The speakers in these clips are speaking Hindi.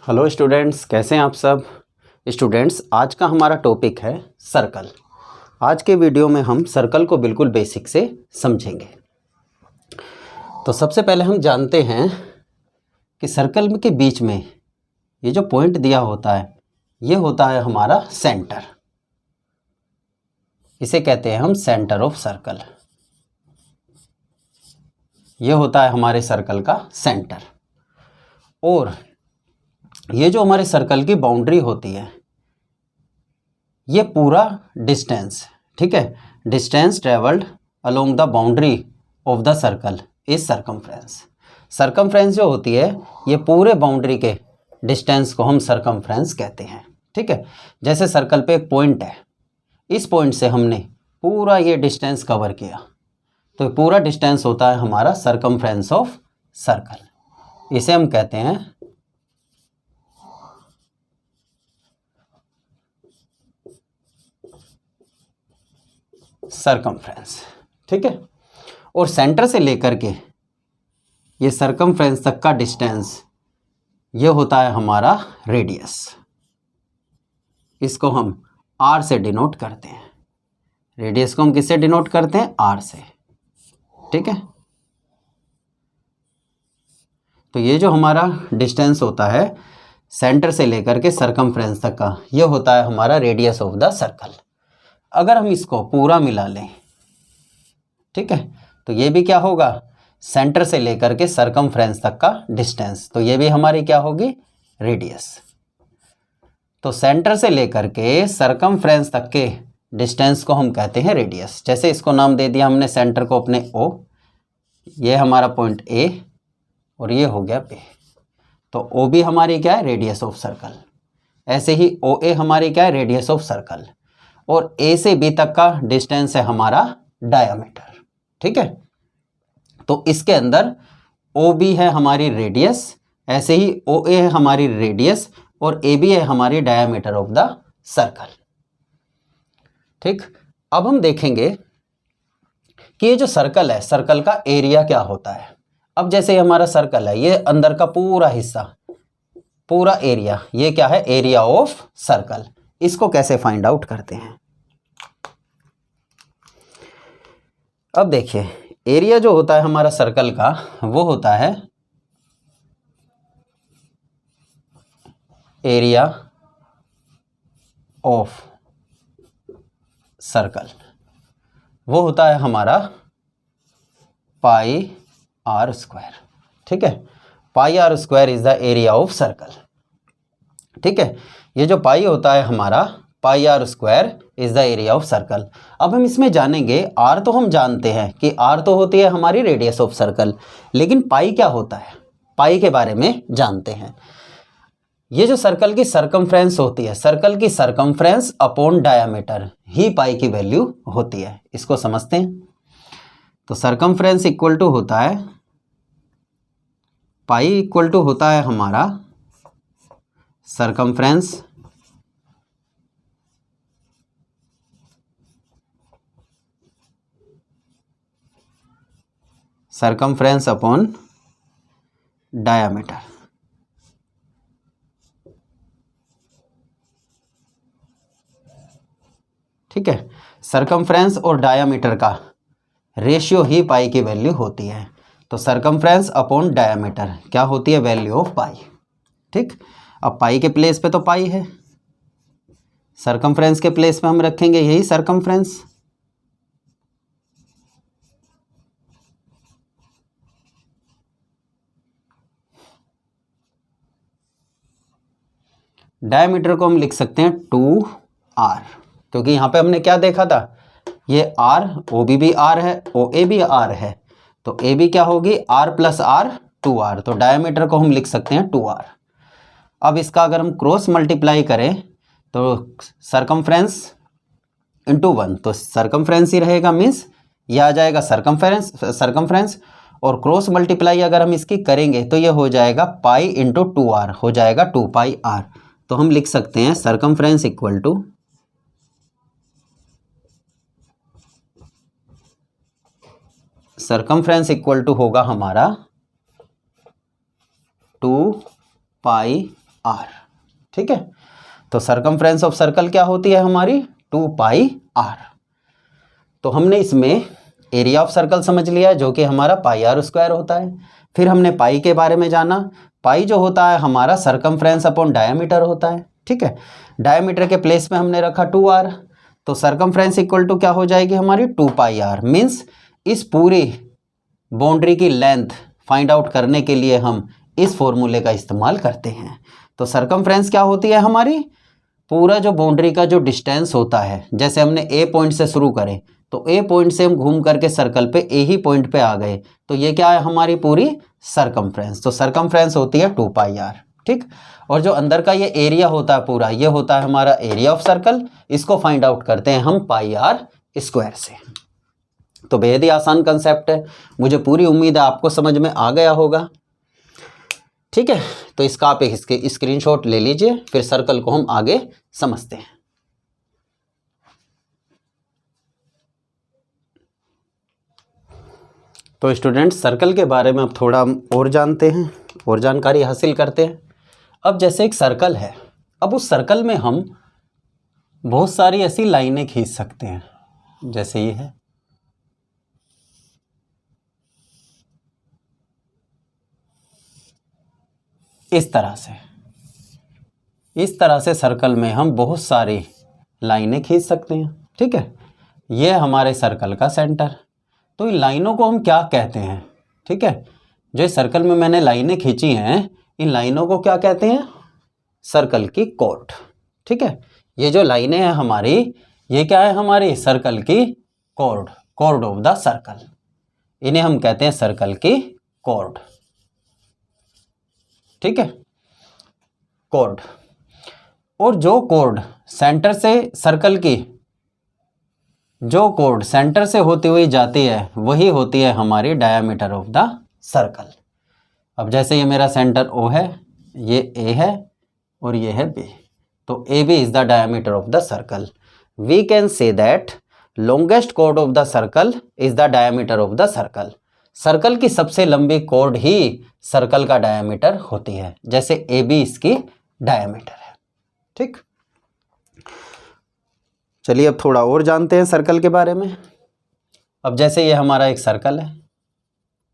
हेलो स्टूडेंट्स, कैसे हैं आप सब। स्टूडेंट्स, आज का हमारा टॉपिक है सर्कल। आज के वीडियो में हम सर्कल को बिल्कुल बेसिक से समझेंगे। तो सबसे पहले हम जानते हैं कि सर्कल के बीच में ये जो पॉइंट दिया होता है ये होता है हमारा सेंटर। इसे कहते हैं हम सेंटर ऑफ सर्कल। ये होता है हमारे सर्कल का सेंटर। और ये जो हमारे सर्कल की बाउंड्री होती है ये पूरा डिस्टेंस, ठीक है, distance travelled along the boundary of the circle is circumference. Circumference जो होती है ये पूरे बाउंड्री के डिस्टेंस को हम सर्कमफ्रेंस कहते हैं, ठीक है। जैसे सर्कल पे एक पॉइंट है, इस पॉइंट से हमने पूरा ये डिस्टेंस कवर किया तो पूरा डिस्टेंस होता है हमारा सर्कमफ्रेंस ऑफ सर्कल। इसे हम कहते हैं सर्कमफ्रेंस, ठीक है। और सेंटर से लेकर के ये सर्कमफ्रेंस तक का डिस्टेंस ये होता है हमारा रेडियस। इसको हम आर से डिनोट करते हैं। रेडियस को हम किससे डिनोट करते हैं? आर से, ठीक है। तो ये जो हमारा डिस्टेंस होता है सेंटर से लेकर के सर्कमफ्रेंस तक का ये होता है हमारा रेडियस ऑफ द सर्कल। अगर हम इसको पूरा मिला लें, ठीक है, तो ये भी क्या होगा? सेंटर से लेकर के सर्कमफ्रेंस तक का डिस्टेंस, तो ये भी हमारी क्या होगी? रेडियस। तो सेंटर से लेकर के सर्कमफ्रेंस तक के डिस्टेंस को हम कहते हैं रेडियस। जैसे इसको नाम दे दिया हमने सेंटर को अपने ओ, ये हमारा पॉइंट ए और ये हो गया बी। तो ओ भी हमारी क्या है? Radius of circle. ऐसे ही ओ ए हमारी क्या है? Radius of circle. और ए से बी तक का डिस्टेंस है हमारा डायामीटर, ठीक है। तो इसके अंदर ओ बी है हमारी रेडियस, ऐसे ही ओ ए है हमारी रेडियस और ए बी है हमारी डायामीटर ऑफ द सर्कल, ठीक। अब हम देखेंगे कि ये जो सर्कल है सर्कल का एरिया क्या होता है। अब जैसे ये हमारा सर्कल है, ये अंदर का पूरा हिस्सा, पूरा एरिया, ये क्या है? Area of circle. इसको कैसे फाइंड आउट करते हैं? अब देखिए, एरिया जो होता है हमारा सर्कल का वो होता है एरिया ऑफ सर्कल। वो होता है हमारा पाई आर स्क्वायर, ठीक है। Pi r square is the area of circle, ठीक है। ये जो पाई होता है हमारा pi r square is the area of circle. अब हम इसमें जानेंगे, आर तो हम जानते हैं कि आर तो होती है हमारी रेडियस ऑफ सर्कल, लेकिन पाई क्या होता है? पाई के बारे में जानते हैं। ये जो सर्कल की सरकमफ्रेंस होती है, सर्कल की सरकमफ्रेंस अपॉन डायामीटर ही पाई की वैल्यू होती है। इसको समझते हैं। तो सरकमफ्रेंस इक्वल टू होता है पाई इक्वल टू होता है हमारा सरकमफ्रेंस सरकमफ्रेंस अपॉन डायामीटर, ठीक है। सरकमफ्रेंस और डायामीटर का रेशियो ही पाई की वैल्यू होती है। तो सरकमफ्रेंस अपॉन डायामीटर क्या होती है? वैल्यू ऑफ पाई, ठीक। अब पाई के प्लेस पे तो पाई है, सरकमफ्रेंस के प्लेस पे हम रखेंगे यही सरकमफ्रेंस। डायमीटर को हम लिख सकते हैं 2r, क्योंकि यहाँ पे हमने क्या देखा था? ये r, ओ बी भी r है, ओ ए भी r है, तो ए बी क्या होगी? r plus r 2r। तो डायमीटर को हम लिख सकते हैं 2r। अब इसका अगर हम क्रॉस मल्टीप्लाई करें तो सरकमफ्रेंस इंटू 1, तो सरकमफ्रेंस ही रहेगा, मीन्स ये आ जाएगा सरकमफ्रेंस। और क्रॉस मल्टीप्लाई अगर हम इसकी करेंगे तो ये हो जाएगा पाई इंटू 2r, हो जाएगा 2 पाई r। तो हम लिख सकते हैं सरकमफ्रेंस इक्वल टू होगा हमारा 2 पाई आर। ठीक है, तो सरकमफ्रेंस ऑफ सर्कल क्या होती है हमारी 2 पाई आर। तो हमने इसमें एरिया ऑफ सर्कल समझ लिया जो कि हमारा पाई आर स्क्वायर होता है। फिर हमने पाई के बारे में जाना। पाई जो होता है हमारा सरकमफ्रेंस अपॉन डायमीटर होता है। ठीक है, डायमीटर के प्लेस में हमने रखा 2r, तो सरकमफ्रेंस इक्वल टू क्या हो जाएगी हमारी 2 पाई आर। मीन्स इस पूरी बाउंड्री की लेंथ फाइंड आउट करने के लिए हम इस फॉर्मूले का इस्तेमाल करते हैं। तो सरकमफ्रेंस क्या होती है हमारी, पूरा जो बाउंड्री का जो डिस्टेंस होता है, जैसे हमने ए पॉइंट से शुरू करें तो ए पॉइंट से हम घूम करके सर्कल पे ए ही पॉइंट पे आ गए, तो ये क्या है हमारी पूरी सरकमफ्रेंस। तो सरकमफ्रेंस होती है 2 पाई आर। ठीक, और जो अंदर का ये एरिया होता है पूरा, ये होता है हमारा एरिया ऑफ सर्कल। इसको फाइंड आउट करते हैं हम पाई आर स्क्वायर से। तो बेहद ही आसान कंसेप्ट है, मुझे पूरी उम्मीद है आपको समझ में आ गया होगा। ठीक है, तो इसका आप इसके स्क्रीनशॉट ले लीजिए, फिर सर्कल को हम आगे समझते हैं। तो स्टूडेंट्स, सर्कल के बारे में अब थोड़ा और जानते हैं और जानकारी हासिल करते हैं। अब जैसे एक सर्कल है, अब उस सर्कल में हम बहुत सारी ऐसी लाइनें खींच सकते हैं, जैसे ये है। इस तरह से सर्कल में हम बहुत सारी लाइनें खींच सकते हैं। ठीक है, ये हमारे सर्कल का सेंटर। तो इन लाइनों को हम क्या कहते हैं? ठीक है, जो सर्कल में मैंने लाइनें खींची हैं, इन लाइनों को क्या कहते हैं? सर्कल की कॉर्ड। ठीक है, ये जो लाइनें हैं हमारी, ये क्या है हमारी सर्कल की chord, chord of the circle. इन्हें हम कहते हैं सर्कल की कॉर्ड। ठीक है, कॉर्ड। और जो कॉर्ड सेंटर से सर्कल की, जो कॉर्ड सेंटर से होती हुई जाती है, वही होती है हमारी डायमीटर ऑफ द सर्कल। अब जैसे ये मेरा सेंटर O है, ये A है और ये है B, तो AB is the diameter of the circle. We can say that longest chord of the circle is the diameter of the circle. Circle की सबसे लंबी कॉर्ड ही सर्कल का डायमीटर होती है, जैसे AB इसकी डायमीटर है। ठीक, चलिए अब थोड़ा और जानते हैं सर्कल के बारे में। अब जैसे ये हमारा एक सर्कल है,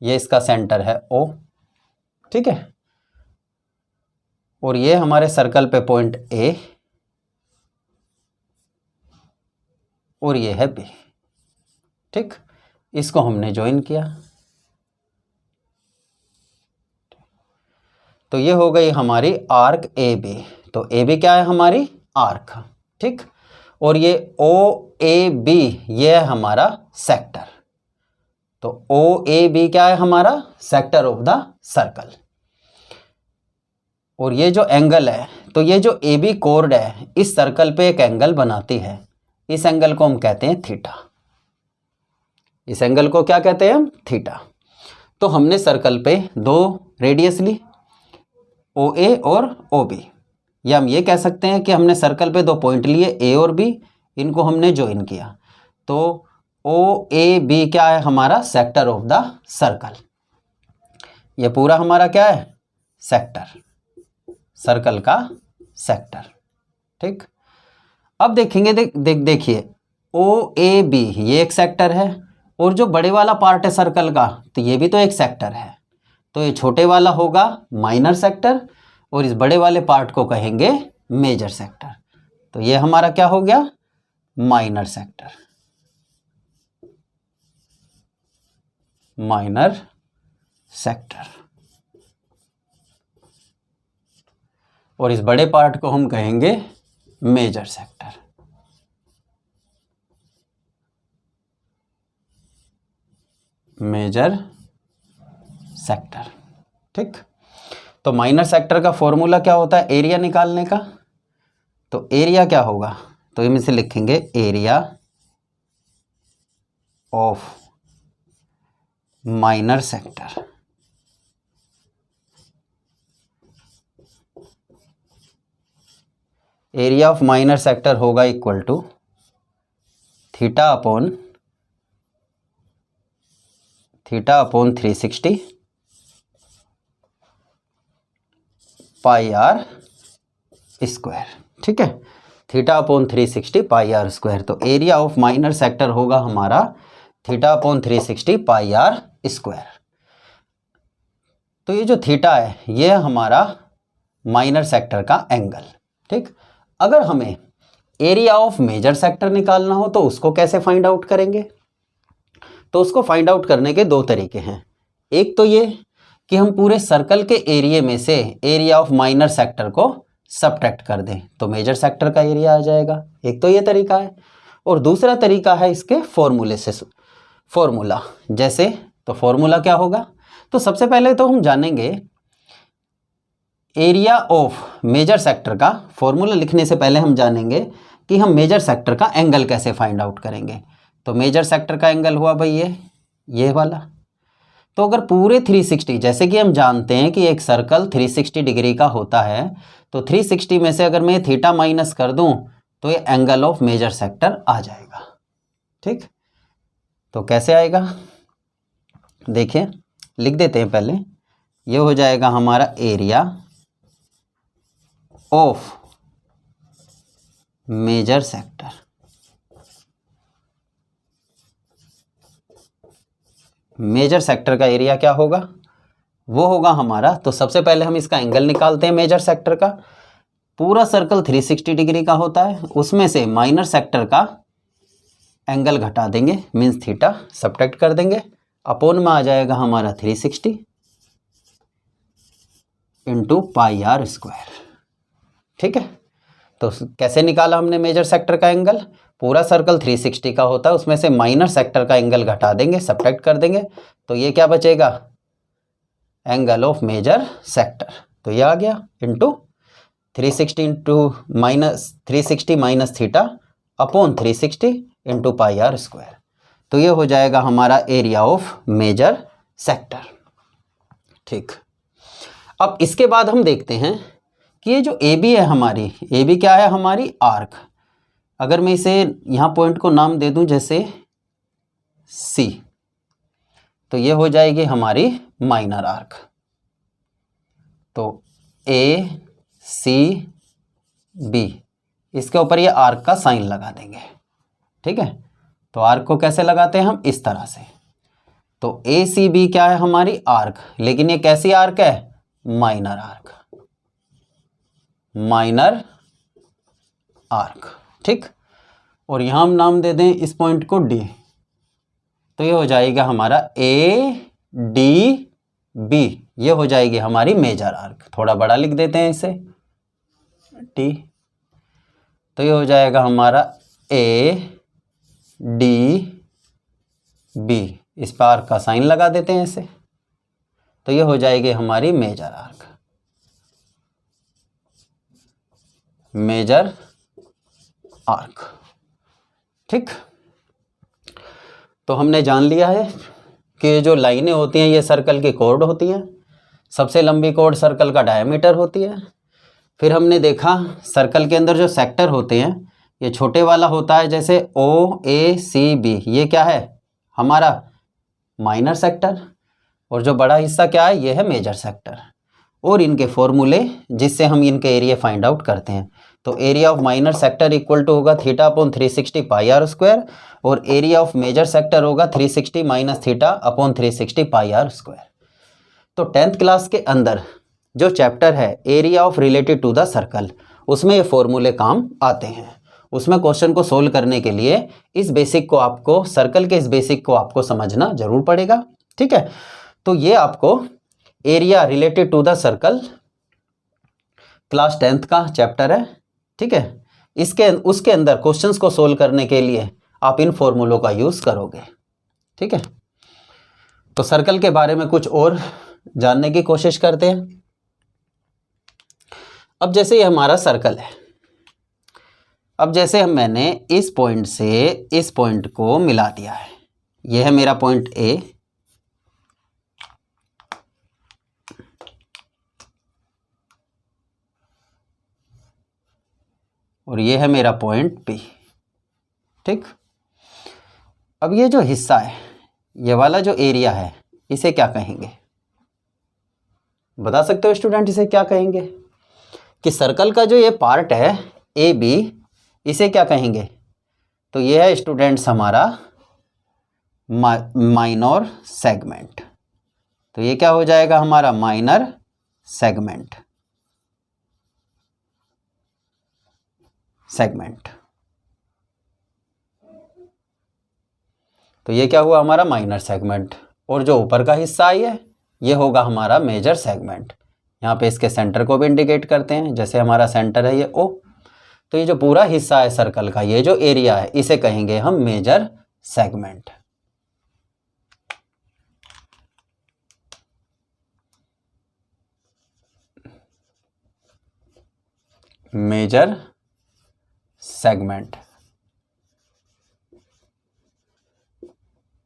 ये इसका सेंटर है O। ठीक है, और ये हमारे सर्कल पे पॉइंट A और ये है B। ठीक, इसको हमने ज्वाइन किया, तो ये हो गई हमारी आर्क AB। तो AB क्या है हमारी आर्क। ठीक, और ये OAB ये है हमारा सेक्टर। तो OAB क्या है हमारा सेक्टर ऑफ द सर्कल। और ये जो एंगल है, तो ये जो AB कॉर्ड है इस सर्कल पे एक एंगल बनाती है, इस एंगल को हम कहते हैं थीटा। इस एंगल को क्या कहते हैं हम? थीटा। तो हमने सर्कल पे दो रेडियस ली, OA और OB, या हम ये कह सकते हैं कि हमने सर्कल पे दो पॉइंट लिए A और B, इनको हमने ज्वाइन किया। तो OAB क्या है हमारा सेक्टर ऑफ द सर्कल। ये पूरा हमारा क्या है सेक्टर, सर्कल का सेक्टर। ठीक, अब देखेंगे, देखिए OAB ये एक सेक्टर है, और जो बड़े वाला पार्ट है सर्कल का, तो ये भी तो एक सेक्टर है। तो ये छोटे वाला होगा माइनर सेक्टर, और इस बड़े वाले पार्ट को कहेंगे मेजर सेक्टर। तो ये हमारा क्या हो गया माइनर सेक्टर, माइनर सेक्टर। और इस बड़े पार्ट को हम कहेंगे मेजर सेक्टर। Major sector. ठीक, तो माइनर सेक्टर का फॉर्मूला क्या होता है एरिया निकालने का? तो एरिया क्या होगा, तो इनमें से लिखेंगे area of minor sector. Area of minor sector होगा equal to theta upon 360 pi r square, ठीक है, theta upon 360 pi r square. तो एरिया ऑफ माइनर सेक्टर होगा हमारा theta upon 360 pi r square. तो ये जो थीटा है ये हमारा माइनर सेक्टर का एंगल, ठीक। अगर हमें एरिया ऑफ मेजर सेक्टर निकालना हो तो उसको कैसे फाइंड आउट करेंगे? तो उसको फाइंड आउट करने के दो तरीके हैं। एक तो ये कि हम पूरे सर्कल के एरिया में से एरिया ऑफ माइनर सेक्टर को सब्ट्रैक्ट कर दें तो मेजर सेक्टर का एरिया आ जाएगा, एक तो ये तरीका है। और दूसरा तरीका है इसके फॉर्मूले से, फॉर्मूला जैसे, तो फॉर्मूला क्या होगा? तो सबसे पहले तो हम जानेंगे एरिया ऑफ मेजर सेक्टर का फॉर्मूला लिखने से पहले हम जानेंगे कि हम मेजर सेक्टर का एंगल कैसे फाइंड आउट करेंगे। तो मेजर सेक्टर का एंगल हुआ भाई ये वाला। तो अगर पूरे 360, जैसे कि हम जानते हैं कि एक सर्कल 360 डिग्री का होता है, तो 360 में से अगर मैं थीटा माइनस कर दूं तो ये एंगल ऑफ मेजर सेक्टर आ जाएगा, ठीक। तो कैसे आएगा देखिए, लिख देते हैं पहले। ये हो जाएगा हमारा area of major sector, major sector का एरिया क्या होगा? वो होगा हमारा, तो सबसे पहले हम इसका एंगल निकालते हैं मेजर सेक्टर का। पूरा सर्कल 360 डिग्री का होता है, उसमें से माइनर सेक्टर का एंगल घटा देंगे, मीन्स थीटा सब्ट्रैक्ट कर देंगे, अपोन में आ जाएगा हमारा 360 इंटू पाई आर स्क्वायर, ठीक है। तो कैसे निकाला हमने मेजर सेक्टर का एंगल? पूरा सर्कल 360 का होता है, उसमें से माइनर सेक्टर का एंगल घटा देंगे, सब्ट्रैक्ट कर देंगे, तो ये क्या बचेगा? Angle of major sector. तो ये आ गया into 360 into minus 360 minus theta upon 360 into pi r square. तो ये हो जाएगा हमारा एरिया ऑफ मेजर सेक्टर, ठीक। अब इसके बाद हम देखते हैं कि ये जो ए बी है हमारी, ए बी क्या है? हमारी आर्क। अगर मैं इसे यहाँ पॉइंट को नाम दे दूं जैसे सी, तो ये हो जाएगी हमारी माइनर आर्क। तो ए सी बी, इसके ऊपर ये आर्क का साइन लगा देंगे, ठीक है। तो आर्क को कैसे लगाते हैं हम? इस तरह से। तो ए सी बी क्या है? हमारी आर्क, लेकिन ये कैसी आर्क है? माइनर आर्क, माइनर आर्क, ठीक। और यहां हम नाम दे दें इस पॉइंट को डी, तो ये हो जाएगा हमारा ए डी बी, ये हो जाएगी हमारी मेजर आर्क। थोड़ा बड़ा लिख देते हैं इसे टी, तो ये हो जाएगा हमारा ए डी बी, इस पर आर्क का साइन लगा देते हैं इसे, तो ये हो जाएगी हमारी मेजर आर्क, मेजर आर्क, ठीक। तो हमने जान लिया है कि जो लाइनें होती हैं ये सर्कल की कॉर्ड होती हैं। सबसे लंबी कॉर्ड सर्कल का डायमीटर होती है। फिर हमने देखा सर्कल के अंदर जो सेक्टर होते हैं, ये छोटे वाला होता है जैसे ओ ए सी बी, ये क्या है? हमारा माइनर सेक्टर। और जो बड़ा हिस्सा क्या है? ये है मेजर सेक्टर। और इनके फॉर्मूले जिससे हम इनके एरिया फाइंड आउट करते हैं, तो area of minor sector equal to होगा theta upon 360 pi r square, और एरिया ऑफ मेजर सेक्टर होगा 360 minus theta upon 360 pi r square. तो 10th क्लास के अंदर जो चैप्टर है area of related to the circle, उसमें ये फॉर्मूले काम आते हैं। उसमें क्वेश्चन को सोल्व करने के लिए इस बेसिक को आपको, सर्कल के इस बेसिक को आपको समझना जरूर पड़ेगा, ठीक है। तो ये आपको area related to the circle class 10th का चैप्टर है, ठीक है। उसके अंदर क्वेश्चंस को सोल्व करने के लिए आप इन फॉर्मूलों का यूज़ करोगे, ठीक है। तो सर्कल के बारे में कुछ और जानने की कोशिश करते हैं। अब जैसे ये हमारा सर्कल है, अब जैसे मैंने इस पॉइंट से इस पॉइंट को मिला दिया है, यह है मेरा पॉइंट ए, और ये है मेरा पॉइंट पी, ठीक। अब ये जो हिस्सा है, ये वाला जो एरिया है, इसे क्या कहेंगे? बता सकते हो स्टूडेंट, इसे क्या कहेंगे? कि सर्कल का जो ये पार्ट है ए बी, इसे क्या कहेंगे, तो ये है स्टूडेंट्स हमारा माइनर सेगमेंट। तो ये क्या हो जाएगा हमारा माइनर सेगमेंट। तो ये क्या हुआ हमारा माइनर सेगमेंट, और जो ऊपर का हिस्सा है ये होगा हमारा मेजर सेगमेंट। यहाँ पे इसके सेंटर को भी इंडिकेट करते हैं, जैसे हमारा सेंटर है ये ओ। तो ये जो पूरा हिस्सा है सर्कल का, ये जो एरिया है, इसे कहेंगे हम मेजर सेगमेंट। मेजर सेगमेंट,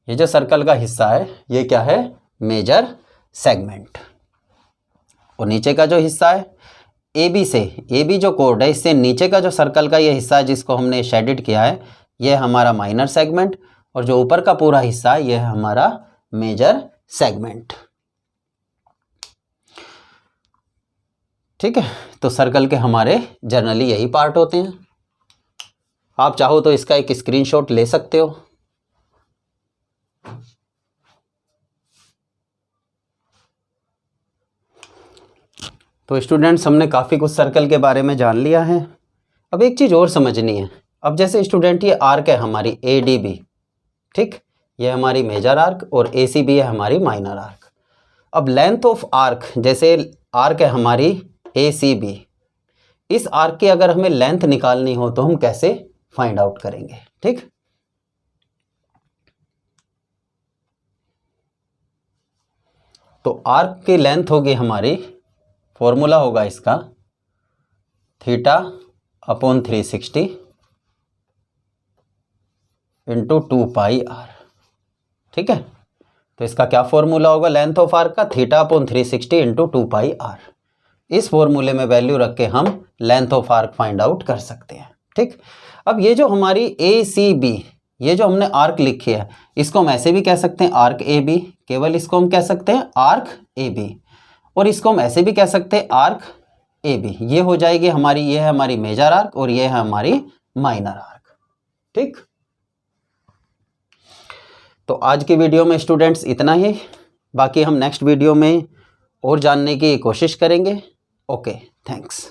ये जो सर्कल का हिस्सा है ये क्या है, मेजर सेगमेंट। और नीचे का जो हिस्सा है ए बी से, ए बी जो कोड है इससे नीचे का जो सर्कल का ये हिस्सा है जिसको हमने शेडेड किया है, ये हमारा माइनर सेगमेंट, और जो ऊपर का पूरा हिस्सा है ये है हमारा मेजर सेगमेंट। ठीक है, तो सर्कल के हमारे जनरली यही पार्ट होते हैं। आप चाहो तो इसका एक स्क्रीनशॉट ले सकते हो। तो स्टूडेंट्स, हमने काफ़ी कुछ सर्कल के बारे में जान लिया है। अब एक चीज़ और समझनी है। अब जैसे स्टूडेंट ये आर्क है हमारी ए डी बी, ठीक, ये हमारी मेजर आर्क, और ए सी बी है हमारी माइनर आर्क। अब लेंथ ऑफ आर्क, जैसे आर्क है हमारी ए सी बी, इस आर्क की अगर हमें लेंथ निकालनी हो तो हम कैसे फाइंड आउट करेंगे। ठीक, तो आर्क की लेंथ होगी हमारी, फॉर्मूला होगा इसका theta upon 360 into 2 pi r. ठीक है, तो इसका क्या फॉर्मूला होगा लेंथ ऑफ आर्क का, theta upon 360 into 2 pi r. इस फॉर्मूले में वैल्यू रख के हम length of arc find out कर सकते हैं। ठीक, अब ये जो हमारी ए सी बी, ये जो हमने आर्क लिखी है, इसको हम ऐसे भी कह सकते हैं आर्क ए बी, केवल इसको हम कह सकते हैं आर्क ए बी, और इसको हम ऐसे भी कह सकते हैं आर्क ए बी। ये हो जाएगी हमारी, ये है हमारी मेजर आर्क और ये है हमारी माइनर आर्क। ठीक, तो आज की वीडियो में स्टूडेंट्स इतना ही, बाकी हम नेक्स्ट वीडियो में और जानने की कोशिश करेंगे। Okay, thanks.